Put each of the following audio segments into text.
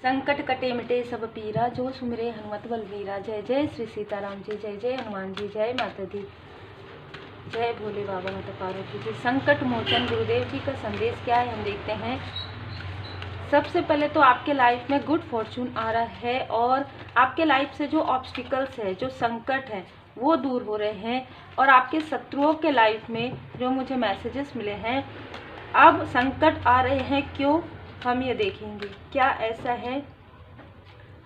संकट कटे मिटे सब पीरा, जो सुमिरे हनुमत बलवीरा। जय जय श्री सीताराम जी, जय जय हनुमान जी, जय माता दी, जय भोले बाबा माता पार्वती जी। संकट मोचन गुरुदेव जी का संदेश क्या है हम देखते हैं। सबसे पहले तो आपके लाइफ में गुड फॉर्चून आ रहा है और आपके लाइफ से जो ऑब्स्टिकल्स है, जो संकट है, वो दूर हो रहे हैं। और आपके शत्रुओं के लाइफ में जो मुझे मैसेजेस मिले हैं, अब संकट आ रहे हैं क्यों, हम ये देखेंगे। क्या ऐसा है,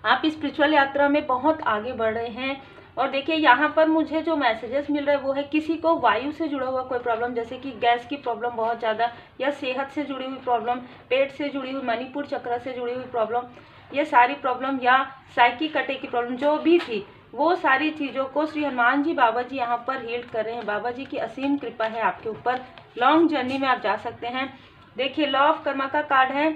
आप स्पिरिचुअल यात्रा में बहुत आगे बढ़ रहे हैं। और देखिए यहाँ पर मुझे जो मैसेजेस मिल रहे हैं वो है किसी को वायु से जुड़ा हुआ कोई प्रॉब्लम, जैसे कि गैस की प्रॉब्लम बहुत ज़्यादा, या सेहत से जुड़ी हुई प्रॉब्लम, पेट से जुड़ी हुई, मणिपुर चक्र से जुड़ी हुई प्रॉब्लम, ये सारी प्रॉब्लम, या साइकिक कटे की प्रॉब्लम जो भी थी, वो सारी चीज़ों को श्री हनुमान जी बाबा जी यहाँ पर हील कर रहे हैं। बाबा जी की असीम कृपा है आपके ऊपर। लॉन्ग जर्नी में आप जा सकते हैं। देखिए लॉ ऑफ कर्मा का कार्ड है।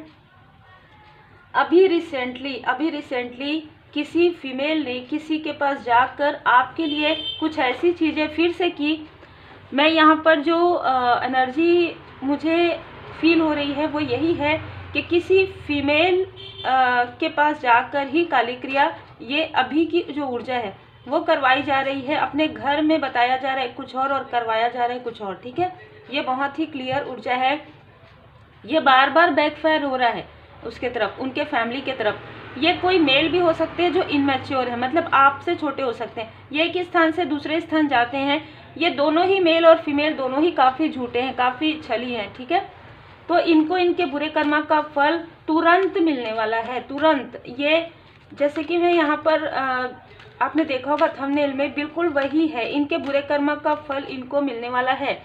अभी रिसेंटली किसी फीमेल ने किसी के पास जाकर आपके लिए कुछ ऐसी चीज़ें फिर से की। मैं यहाँ पर जो एनर्जी मुझे फील हो रही है वो यही है कि किसी फीमेल के पास जाकर ही काली क्रिया, ये अभी की जो ऊर्जा है वो करवाई जा रही है। अपने घर में बताया जा रहा है कुछ और करवाया जा रहा है कुछ और। ठीक है, ये बहुत ही क्लियर ऊर्जा है। ये बार बार बैकफायर हो रहा है उसके तरफ, उनके फैमिली के तरफ। ये कोई मेल भी हो सकते हैं जो इनमैच्योर है, मतलब आपसे छोटे हो सकते हैं। ये एक स्थान से दूसरे स्थान जाते हैं। ये दोनों ही मेल और फीमेल दोनों ही काफ़ी झूठे हैं, काफ़ी छली हैं। ठीक है, तो इनको इनके बुरे कर्मा का फल तुरंत मिलने वाला है, तुरंत। ये जैसे कि मैं यहाँ पर आपने देखा होगा थंबनेल में, बिल्कुल वही है। इनके बुरे कर्मा का फल इनको मिलने वाला है।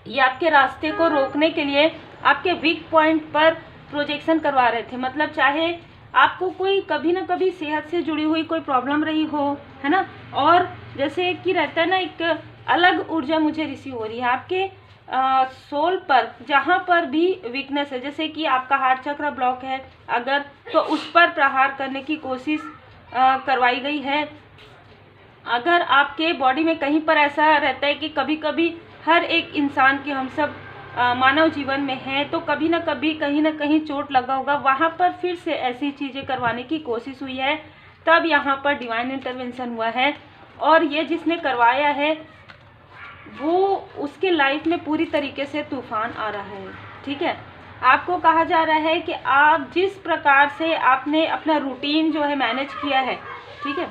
ये आपके रास्ते को रोकने के लिए आपके वीक पॉइंट पर प्रोजेक्शन करवा रहे थे। मतलब चाहे आपको कोई कभी ना कभी सेहत से जुड़ी हुई कोई प्रॉब्लम रही हो, है ना, और जैसे कि रहता है ना, एक अलग ऊर्जा मुझे रिसीव हो रही है आपके सोल पर। जहाँ पर भी वीकनेस है, जैसे कि आपका हार्ट चक्र ब्लॉक है अगर, तो उस पर प्रहार करने की कोशिश करवाई गई है। अगर आपके बॉडी में कहीं पर ऐसा रहता है कि कभी कभी हर एक इंसान के, हम सब मानव जीवन में हैं, तो कभी ना कभी कहीं ना कहीं चोट लगा होगा, वहाँ पर फिर से ऐसी चीज़ें करवाने की कोशिश हुई है, तब यहाँ पर डिवाइन इंटरवेंशन हुआ है। और ये जिसने करवाया है वो, उसके लाइफ में पूरी तरीके से तूफान आ रहा है। ठीक है, आपको कहा जा रहा है कि आप जिस प्रकार से आपने अपना रूटीन जो है मैनेज किया है, ठीक है,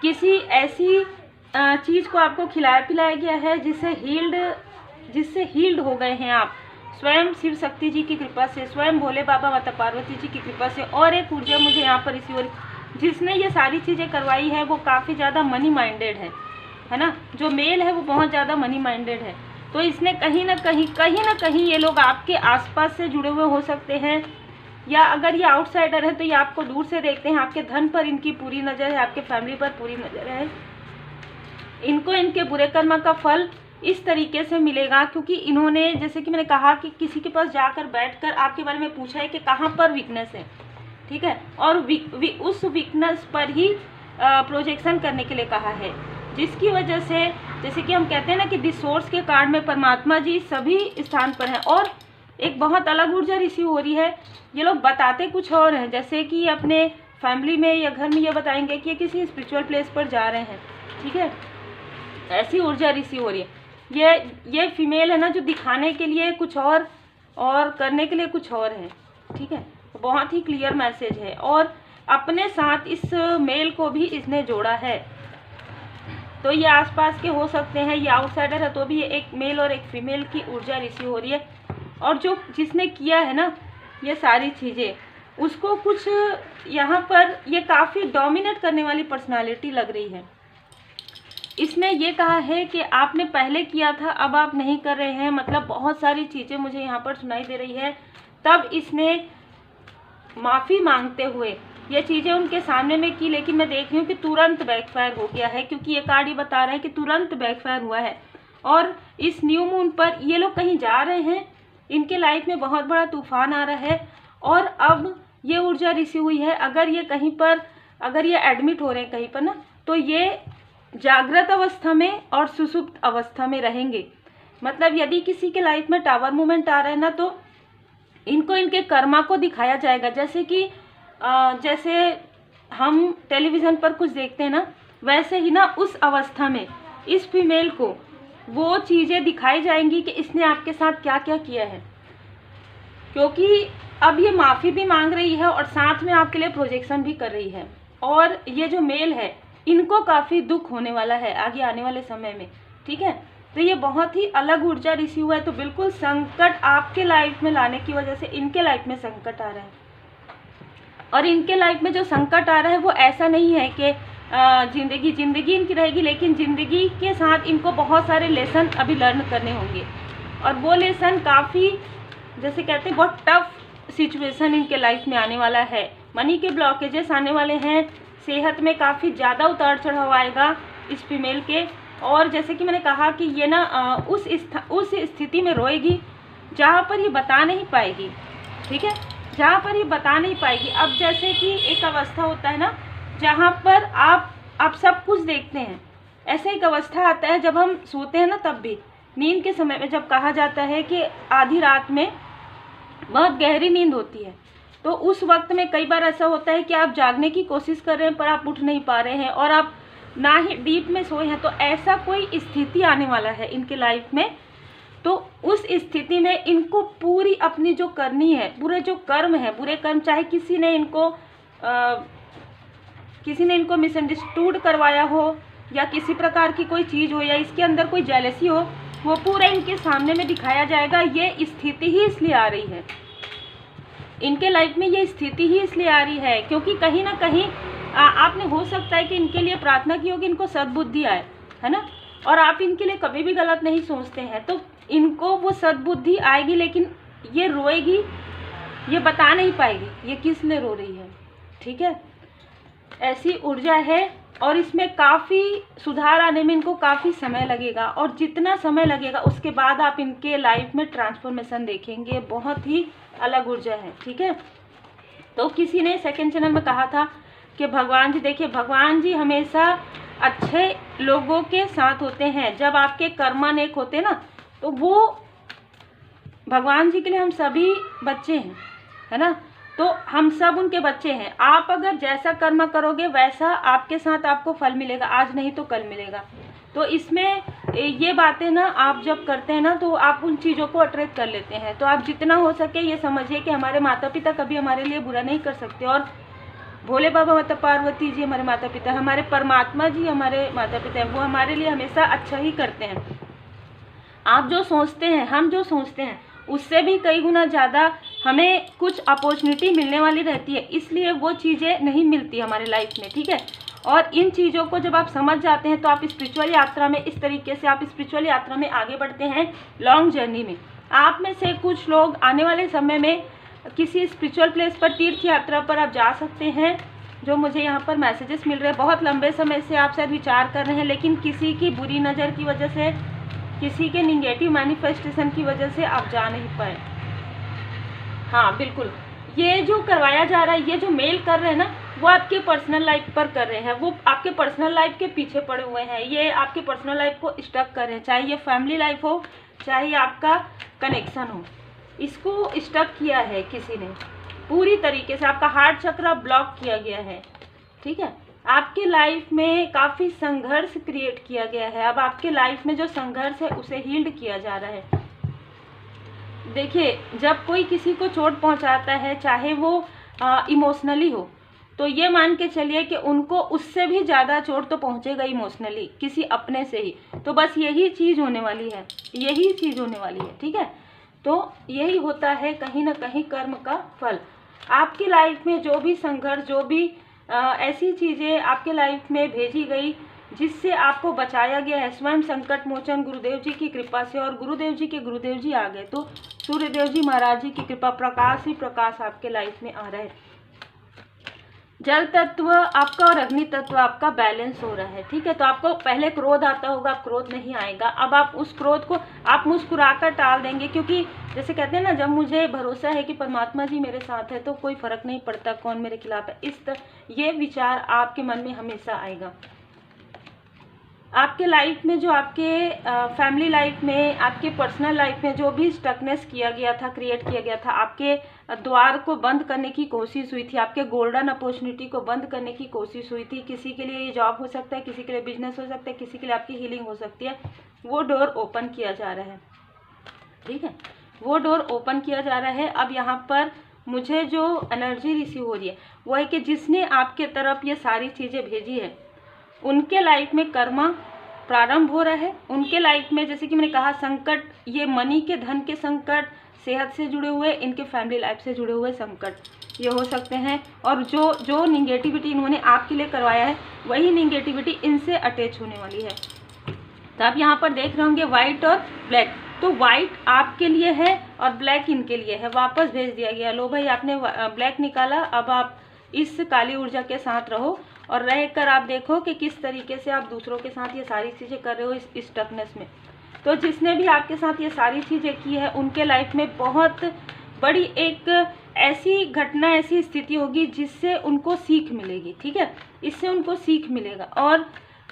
किसी ऐसी चीज़ को आपको खिलाया पिलाया गया है जिससे हील्ड हो गए हैं आप, स्वयं शिव शक्ति जी की कृपा से, स्वयं भोले बाबा माता पार्वती जी की कृपा से। और एक ऊर्जा मुझे यहाँ पर इसी ओर, जिसने ये सारी चीज़ें करवाई है वो काफ़ी ज़्यादा मनी माइंडेड है ना। जो मेल है वो बहुत ज़्यादा मनी माइंडेड है। तो इसने कहीं ना कहीं ये लोग आपके आसपास से जुड़े हुए हो सकते हैं, या अगर ये आउटसाइडर है तो ये आपको दूर से देखते हैं। आपके धन पर इनकी पूरी नज़र है, आपके फैमिली पर पूरी नज़र है। इनको इनके बुरे कर्म का फल इस तरीके से मिलेगा क्योंकि इन्होंने, जैसे कि मैंने कहा, कि किसी के पास जाकर बैठकर आपके बारे में पूछा है कि कहाँ पर वीकनेस है। ठीक है, और उस वीकनेस पर ही प्रोजेक्शन करने के लिए कहा है, जिसकी वजह से, जैसे कि हम कहते हैं ना कि दिस सोर्स के कार्ड में परमात्मा जी सभी स्थान पर हैं और एक बहुत अलग ऊर्जा रिसीव हो रही है। ये लोग बताते कुछ और हैं, जैसे कि अपने फैमिली में या घर में ये बताएंगे कि ये किसी स्पिरिचुअल प्लेस पर जा रहे हैं। ठीक है, ऐसी ऊर्जा रिसीव हो रही है। ये फीमेल है ना, जो दिखाने के लिए कुछ और करने के लिए कुछ और है। ठीक है, बहुत ही क्लियर मैसेज है। और अपने साथ इस मेल को भी इसने जोड़ा है, तो ये आसपास के हो सकते हैं, ये आउटसाइडर है तो भी ये एक मेल और एक फीमेल की ऊर्जा रिसीव हो रही है। और जो जिसने किया है ना ये सारी चीज़ें, उसको कुछ यहाँ पर ये काफ़ी डोमिनेट करने वाली पर्सनालिटी लग रही है। इसने ये कहा है कि आपने पहले किया था, अब आप नहीं कर रहे हैं, मतलब बहुत सारी चीज़ें मुझे यहाँ पर सुनाई दे रही है। तब इसने माफ़ी मांगते हुए ये चीज़ें उनके सामने में की, लेकिन मैं देख रही हूँ कि तुरंत बैकफायर हो गया है, क्योंकि ये कार्ड ही बता रहा है कि तुरंत बैकफायर हुआ है। और इस न्यू मून पर ये लोग कहीं जा रहे हैं, इनके लाइफ में बहुत बड़ा तूफान आ रहा है और अब ये ऊर्जा रिसीव हुई है। अगर ये कहीं पर, अगर ये एडमिट हो रहे हैं कहीं पर ना, तो ये जागृत अवस्था में और सुसुप्त अवस्था में रहेंगे। मतलब यदि किसी के लाइफ में टावर मूवमेंट आ रहा है ना, तो इनको इनके कर्मा को दिखाया जाएगा। जैसे कि जैसे हम टेलीविज़न पर कुछ देखते हैं ना, वैसे ही ना उस अवस्था में इस फीमेल को वो चीज़ें दिखाई जाएंगी कि इसने आपके साथ क्या क्या किया है, क्योंकि अब ये माफ़ी भी मांग रही है और साथ में आपके लिए प्रोजेक्शन भी कर रही है। और ये जो मेल है इनको काफ़ी दुख होने वाला है आगे आने वाले समय में, ठीक है। तो ये बहुत ही अलग ऊर्जा रिसीव हुआ है। तो बिल्कुल संकट आपके लाइफ में लाने की वजह से इनके लाइफ में संकट आ रहा है। और इनके लाइफ में जो संकट आ रहा है वो ऐसा नहीं है कि जिंदगी इनकी रहेगी, लेकिन ज़िंदगी के साथ इनको बहुत सारे लेसन अभी लर्न करने होंगे। और वो लेसन काफ़ी, जैसे कहते हैं, बहुत टफ सिचुएशन इनके लाइफ में आने वाला है। मनी के ब्लॉकेजेस आने वाले हैं, सेहत में काफ़ी ज़्यादा उतार चढ़ाव आएगा इस फीमेल के। और जैसे कि मैंने कहा कि ये ना उस स्थिति में रोएगी जहाँ पर ये बता नहीं पाएगी, ठीक है, जहाँ पर ये बता नहीं पाएगी। अब जैसे कि एक अवस्था होता है ना जहाँ पर आप सब कुछ देखते हैं, ऐसे एक अवस्था आता है जब हम सोते हैं ना, तब भी नींद के समय में जब कहा जाता है कि आधी रात में बहुत गहरी नींद होती है, तो उस वक्त में कई बार ऐसा होता है कि आप जागने की कोशिश कर रहे हैं पर आप उठ नहीं पा रहे हैं और आप ना ही डीप में सोए हैं। तो ऐसा कोई स्थिति आने वाला है इनके लाइफ में। तो उस स्थिति में इनको पूरी अपनी जो करनी है, पूरे जो कर्म है, बुरे कर्म, चाहे किसी ने इनको मिसअंडरस्टूड करवाया हो या किसी प्रकार की कोई चीज़ हो या इसके अंदर कोई जेलसी हो, वो पूरा इनके सामने में दिखाया जाएगा। ये स्थिति ही इसलिए आ रही है इनके लाइफ में, ये स्थिति ही इसलिए आ रही है क्योंकि कहीं ना कहीं आपने हो सकता है कि इनके लिए प्रार्थना की होगी, इनको सद्बुद्धि आए, है ना। और आप इनके लिए कभी भी गलत नहीं सोचते हैं, तो इनको वो सद्बुद्धि आएगी, लेकिन ये रोएगी, ये बता नहीं पाएगी ये किस लिए रो रही है, ठीक है। ऐसी ऊर्जा है और इसमें काफ़ी सुधार आने में इनको काफ़ी समय लगेगा। और जितना समय लगेगा उसके बाद आप इनके लाइफ में ट्रांसफॉर्मेशन देखेंगे। बहुत ही अलग ऊर्जा है, ठीक है। तो किसी ने सेकंड चैनल में कहा था कि भगवान जी, देखिए भगवान जी हमेशा अच्छे लोगों के साथ होते हैं। जब आपके कर्मा नेक होते हैं ना, तो वो भगवान जी के लिए हम सभी बच्चे हैं, है ना। तो हम सब उनके बच्चे हैं। आप अगर जैसा कर्म करोगे वैसा आपके साथ आपको फल मिलेगा, आज नहीं तो कल मिलेगा। तो इसमें ये बातें ना आप जब करते हैं ना, तो आप उन चीज़ों को अट्रैक्ट कर लेते हैं। तो आप जितना हो सके ये समझिए कि हमारे माता पिता कभी हमारे लिए बुरा नहीं कर सकते। और भोले बाबा, माता पार्वती जी हमारे माता पिता, हमारे परमात्मा जी हमारे माता पिता हैं, वो हमारे लिए हमेशा अच्छा ही करते हैं। आप जो सोचते हैं, हम जो सोचते हैं, उससे भी कई गुना ज़्यादा हमें कुछ अपॉर्चुनिटी मिलने वाली रहती है, इसलिए वो चीज़ें नहीं मिलती हमारे लाइफ में, ठीक है। और इन चीज़ों को जब आप समझ जाते हैं तो आप स्पिरिचुअल यात्रा में इस तरीके से आप स्पिरिचुअल यात्रा में आगे बढ़ते हैं लॉन्ग जर्नी में। आप में से कुछ लोग आने वाले समय में किसी स्पिरिचुअल प्लेस पर, तीर्थ यात्रा पर आप जा सकते हैं। जो मुझे यहाँ पर मैसेजेस मिल रहे हैं, बहुत लंबे समय से आप शायद विचार कर रहे हैं, लेकिन किसी की बुरी नज़र की वजह से, किसी के निगेटिव मैनिफेस्टेशन की वजह से आप जा नहीं पाए। हाँ बिल्कुल, ये जो करवाया जा रहा है, ये जो मेल कर रहे हैं ना, वो आपके पर्सनल लाइफ पर कर रहे हैं, वो आपके पर्सनल लाइफ के पीछे पड़े हुए हैं, ये आपके पर्सनल लाइफ को स्टक कर रहे हैं। चाहे ये फैमिली लाइफ हो, चाहे आपका कनेक्शन हो, इसको स्टक किया है किसी ने पूरी तरीके से। आपका हार्ट चक्र ब्लॉक किया गया है, ठीक है। आपके लाइफ में काफ़ी संघर्ष क्रिएट किया गया है। अब आपके लाइफ में जो संघर्ष है उसे हील्ड किया जा रहा है। देखिए, जब कोई किसी को चोट पहुंचाता है, चाहे वो इमोशनली हो, तो ये मान के चलिए कि उनको उससे भी ज़्यादा चोट तो पहुंचेगा इमोशनली, किसी अपने से ही। तो बस यही चीज़ होने वाली है, यही चीज़ होने वाली है, ठीक है। तो यही होता है कहीं ना कहीं कर्म का फल। आपकी लाइफ में जो भी संघर्ष, जो भी ऐसी चीज़ें आपके लाइफ में भेजी गई जिससे आपको बचाया गया है, स्वयं संकट मोचन गुरुदेव जी की कृपा से। और गुरुदेव जी के गुरुदेव जी आ गए, तो सूर्यदेव जी महाराज जी की कृपा, प्रकाश ही प्रकाश आपके लाइफ में आ रहा है। जल तत्व आपका और अग्नि तत्व आपका बैलेंस हो रहा है, ठीक है। तो आपको पहले क्रोध आता होगा, अब क्रोध नहीं आएगा। अब आप उस क्रोध को आप मुस्कुराकर टाल देंगे, क्योंकि जैसे कहते हैं ना, जब मुझे भरोसा है कि परमात्मा जी मेरे साथ है तो कोई फर्क नहीं पड़ता कौन मेरे खिलाफ है। ये विचार आपके मन में हमेशा आएगा। आपके लाइफ में जो आपके फैमिली लाइफ में, आपके पर्सनल लाइफ में जो भी स्टकनेस किया गया था, क्रिएट किया गया था, आपके द्वार को बंद करने की कोशिश हुई थी, आपके गोल्डन अपॉर्चुनिटी को बंद करने की कोशिश हुई थी। किसी के लिए ये जॉब हो सकता है, किसी के लिए बिजनेस हो सकता है, किसी के लिए आपकी हीलिंग हो सकती है। वो डोर ओपन किया जा रहा है, ठीक है, वो डोर ओपन किया जा रहा है। अब यहाँ पर मुझे जो एनर्जी रिसीव हो रही है वो है कि जिसने आपके तरफ ये सारी चीज़ें भेजी है उनके लाइफ में कर्मा प्रारंभ हो रहा है। उनके लाइफ में, जैसे कि मैंने कहा, संकट, ये मनी के, धन के संकट, सेहत से जुड़े हुए, इनके फैमिली लाइफ से जुड़े हुए संकट ये हो सकते हैं। और जो निगेटिविटी इन्होंने आपके लिए करवाया है वही निगेटिविटी इनसे अटैच होने वाली है। तो आप यहाँ पर देख रहे होंगे वाइट और ब्लैक, तो वाइट आपके लिए है और ब्लैक इनके लिए है। वापस भेज दिया गया, लो भाई आपने ब्लैक निकाला, अब आप इस काली ऊर्जा के साथ रहो और रहकर आप देखो कि किस तरीके से आप दूसरों के साथ ये सारी चीज़ें कर रहे हो इस स्टकनेस में। तो जिसने भी आपके साथ ये सारी चीज़ें की है उनके लाइफ में बहुत बड़ी एक ऐसी घटना, ऐसी स्थिति होगी जिससे उनको सीख मिलेगी, ठीक है, इससे उनको सीख मिलेगा और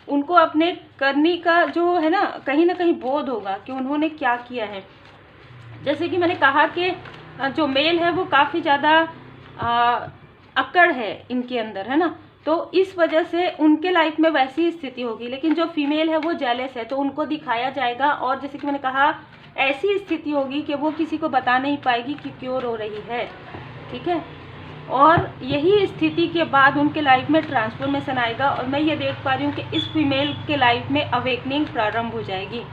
उनको अपने करने का जो है ना कहीं बोध होगा कि उन्होंने क्या किया है। जैसे कि मैंने कहा कि जो मेल है वो काफ़ी ज़्यादा अकड़ है इनके अंदर, है ना, तो इस वजह से उनके लाइफ में वैसी स्थिति होगी। लेकिन जो फीमेल है वो जेलस है, तो उनको दिखाया जाएगा और जैसे कि मैंने कहा ऐसी स्थिति होगी कि वो किसी को बता नहीं पाएगी कि क्यों रो रही है, ठीक है। और यही स्थिति के बाद उनके लाइफ में ट्रांसफॉर्मेशन आएगा और मैं ये देख पा रही हूँ कि इस फीमेल के लाइफ में अवेकनिंग प्रारंभ हो जाएगी।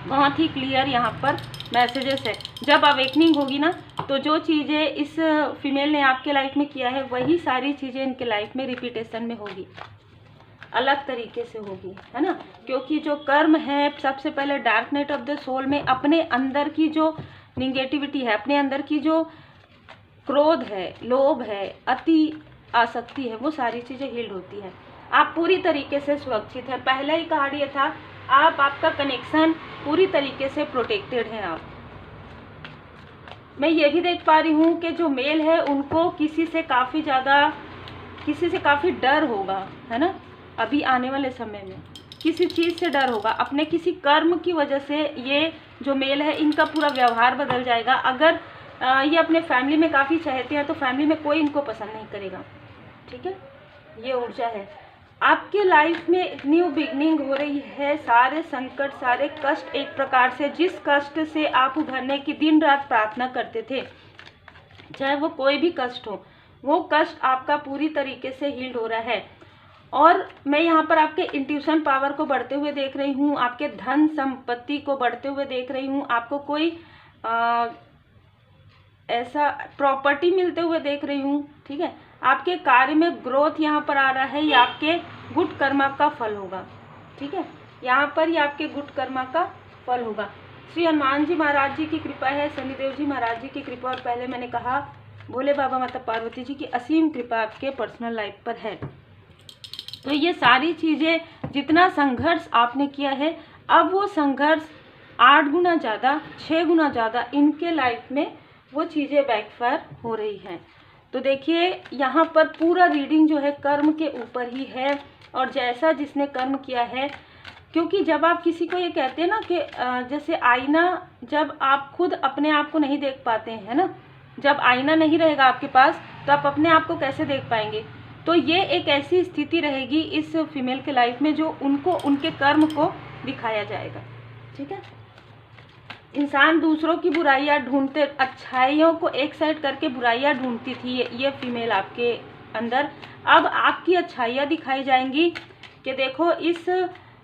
बहुत ही क्लियर यहाँ पर मैसेजेस है। जब अवेकनिंग होगी ना तो जो चीज़ें इस फीमेल ने आपके लाइफ में किया है वही सारी चीज़ें इनके लाइफ में रिपीटेशन में होगी, अलग तरीके से होगी, है ना, क्योंकि जो कर्म है सबसे पहले dark night of the soul में अपने अंदर की जो निगेटिविटी है, अपने अंदर की जो क्रोध है, लोभ है, अति आसक्ति है, वो सारी चीज़ें हील्ड होती है। आप पूरी तरीके से सुरक्षित है। पहला ही कहा ये था, आपका कनेक्शन पूरी तरीके से प्रोटेक्टेड है। आप, मैं ये भी देख पा रही हूँ कि जो मेल है उनको किसी से काफ़ी डर होगा, है ना, अभी आने वाले समय में किसी चीज़ से डर होगा, अपने किसी कर्म की वजह से। ये जो मेल है इनका पूरा व्यवहार बदल जाएगा। अगर ये अपने फैमिली में काफ़ी चाहते हैं तो फैमिली में कोई इनको पसंद नहीं करेगा, ठीक है, ये ऊर्जा है। आपके लाइफ में न्यू बिगनिंग हो रही है। सारे संकट, सारे कष्ट, एक प्रकार से जिस कष्ट से आप उभरने की दिन रात प्रार्थना करते थे, चाहे वो कोई भी कष्ट हो, वो कष्ट आपका पूरी तरीके से हील्ड हो रहा है। और मैं यहाँ पर आपके इंट्यूशन पावर को बढ़ते हुए देख रही हूँ, आपके धन संपत्ति को बढ़ते हुए देख रही हूँ, आपको कोई ऐसा प्रॉपर्टी मिलते हुए देख रही हूँ, ठीक है। आपके कार्य में ग्रोथ यहाँ पर आ रहा है, ये आपके गुड कर्मा का फल होगा, ठीक है, यहाँ पर ये आपके गुड कर्मा का फल होगा। श्री हनुमान जी महाराज जी की कृपा है, शनिदेव जी महाराज जी की कृपा, और पहले मैंने कहा भोले बाबा माता पार्वती जी की असीम कृपा आपके पर्सनल लाइफ पर है। तो ये सारी चीज़ें, जितना संघर्ष आपने किया है, अब वो संघर्ष 8 गुना ज़्यादा, 6 गुना ज़्यादा इनके लाइफ में वो चीज़ें बैकफायर हो रही हैं। तो देखिए यहाँ पर पूरा रीडिंग जो है कर्म के ऊपर ही है, और जैसा जिसने कर्म किया है, क्योंकि जब आप किसी को ये कहते हैं ना कि जैसे आईना, जब आप खुद अपने आप को नहीं देख पाते हैं ना, जब आईना नहीं रहेगा आपके पास तो आप अपने आप को कैसे देख पाएंगे। तो ये एक ऐसी स्थिति रहेगी इस फीमेल के लाइफ में जो उनको उनके कर्म को दिखाया जाएगा, ठीक है। इंसान दूसरों की बुराइयां ढूंढते, अच्छाइयों को एक साइड करके बुराइयां ढूंढती थी ये फीमेल आपके अंदर। अब आपकी अच्छाइयां दिखाई जाएंगी कि देखो इस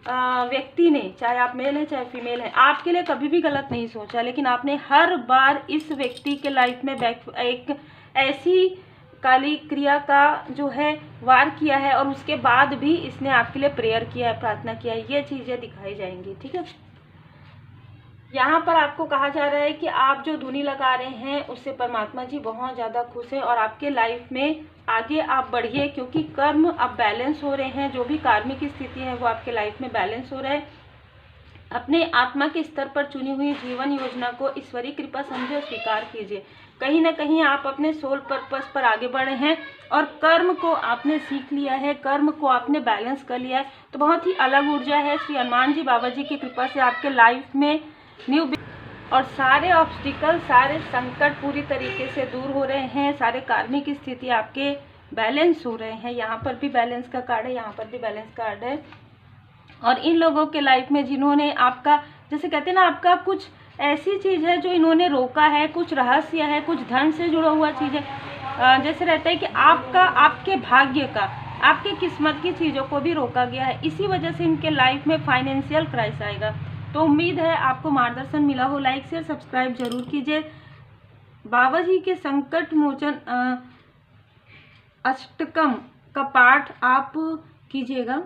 व्यक्ति ने, चाहे आप मेल है चाहे फीमेल है, आपके लिए कभी भी गलत नहीं सोचा, लेकिन आपने हर बार इस व्यक्ति के लाइफ में एक ऐसी काली क्रिया का जो है वार किया है, और उसके बाद भी इसने आपके लिए प्रेयर किया है, प्रार्थना किया है, ये चीज़ें दिखाई जाएंगी, ठीक है। यहाँ पर आपको कहा जा रहा है कि आप जो धुनी लगा रहे हैं उससे परमात्मा जी बहुत ज़्यादा खुश हैं, और आपके लाइफ में आगे आप बढ़िए, क्योंकि कर्म अब बैलेंस हो रहे हैं। जो भी कार्मिक स्थिति है वो आपके लाइफ में बैलेंस हो रहा है। अपने आत्मा के स्तर पर चुनी हुई जीवन योजना को ईश्वरीय कृपा समझे और स्वीकार कीजिए। कहीं ना कहीं आप अपने सोल पर्पस पर आगे बढ़े हैं और कर्म को आपने सीख लिया है, कर्म को आपने बैलेंस कर लिया है। तो बहुत ही अलग ऊर्जा है। श्री हनुमान जी बाबा जी की कृपा से आपके लाइफ में न्यू और सारे ऑब्स्टिकल, सारे संकट पूरी तरीके से दूर हो रहे हैं। सारे कार्मिक स्थिति आपके बैलेंस हो रहे हैं। यहाँ पर भी बैलेंस का कार्ड है, यहाँ पर भी बैलेंस कार्ड है। और इन लोगों के लाइफ में जिन्होंने आपका, जैसे कहते हैं ना, आपका कुछ ऐसी चीज़ है जो इन्होंने रोका है, कुछ रहस्य है, कुछ धन से जुड़ा हुआ चीज़ है। जैसे रहता है कि आपका, आपके भाग्य का, आपके किस्मत की चीज़ों को भी रोका गया है। इसी वजह से इनके लाइफ में फाइनेंशियल क्राइसिस आएगा। तो उम्मीद है आपको मार्गदर्शन मिला हो। लाइक शेयर सब्सक्राइब जरूर कीजिए। बाबा जी के संकट मोचन अष्टकम का पाठ आप कीजिएगा।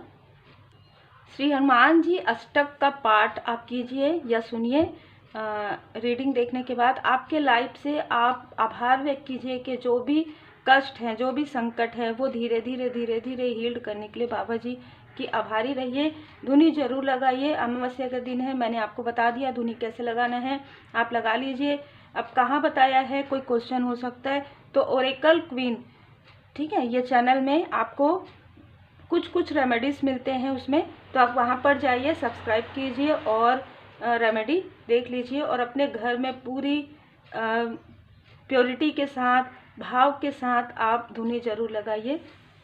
श्री हनुमान जी अष्टक का पाठ आप कीजिए या सुनिए। रीडिंग देखने के बाद आपके लाइफ से आप आभार व्यक्त कीजिए कि जो भी कष्ट हैं, जो भी संकट है, वो धीरे धीरे धीरे धीरे हील्ड करने के लिए बाबा जी की आभारी रहिए। धुनी जरूर लगाइए। अमावस्या का दिन है, मैंने आपको बता दिया धुनी कैसे लगाना है, आप लगा लीजिए। अब कहाँ बताया है, कोई क्वेश्चन हो सकता है तो ओरेकल क्वीन, ठीक है, ये चैनल में आपको कुछ रेमेडीज़ मिलते हैं उसमें, तो आप वहाँ पर जाइए, सब्सक्राइब कीजिए और रेमेडी देख लीजिए और अपने घर में पूरी प्योरिटी के साथ, भाव के साथ आप धुनी जरूर लगाइए।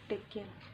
Take care.